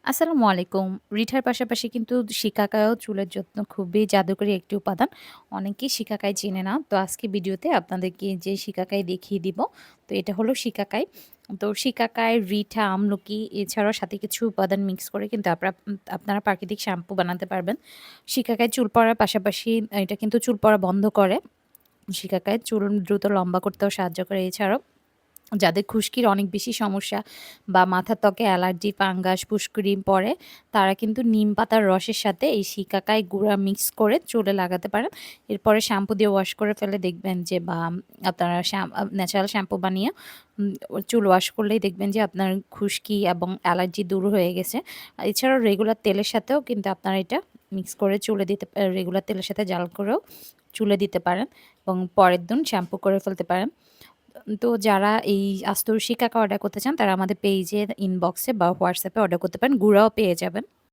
আসসালামু আলাইকুম। রিঠার পাশাপাশি কিন্তু শিকাকাইও চুলের জন্য খুবই জাদুকরী একটি উপাদান। অনেকেই শিকাকাই চেনে না। তো আজকে ভিডিওতে আপনাদেরকে যে শিকাকাই দেখিয়ে দিব। তো এটা হলো শিকাকাই। তো শিকাকাই, রিঠা, আমলকি এছাড়াও সাথে কিছু উপাদান মিক্স করে কিন্তু আপনারা প্রাকৃতিক শ্যাম্পু বানাতে পারবেন। শিকাকাই চুল পড়ার পাশাপাশি এটা কিন্তু চুল পড়া বন্ধ করে। শিকাকাই চুল দ্রুত লম্বা করতেও সাহায্য করে। এছাড়াও যাদের খুশকির অনেক বেশি সমস্যা বা মাথার ত্বকে অ্যালার্জি, ফাঙ্গাস, ফুসকুড়ি পড়ে, তারা কিন্তু নিম পাতার রসের সাথে এই শিকাকাই গুঁড়া মিক্স করে চুলে লাগাতে পারেন। এরপরে শ্যাম্পু দিয়ে ওয়াশ করে ফেলে দেখবেন যে বা আপনারা ন্যাচারাল শ্যাম্পু বানিয়ে চুল ওয়াশ করলেই দেখবেন যে আপনার খুশকি এবং অ্যালার্জি দূর হয়ে গেছে। এছাড়াও রেগুলার তেলের সাথেও কিন্তু আপনারা এটা মিক্স করে চুলে দিতে রেগুলার তেলের সাথে জাল করেও চুলে দিতে পারেন এবং পরের দিন শ্যাম্পু করে ফেলতে পারেন। তো যারা এই আস্তর শিকাকা অর্ডার করতে চান তারা আমাদের পেজের ইনবক্সে বা হোয়াটসঅ্যাপে অর্ডার করতে পারেন। গুঁড়াও পেয়ে যাবেন।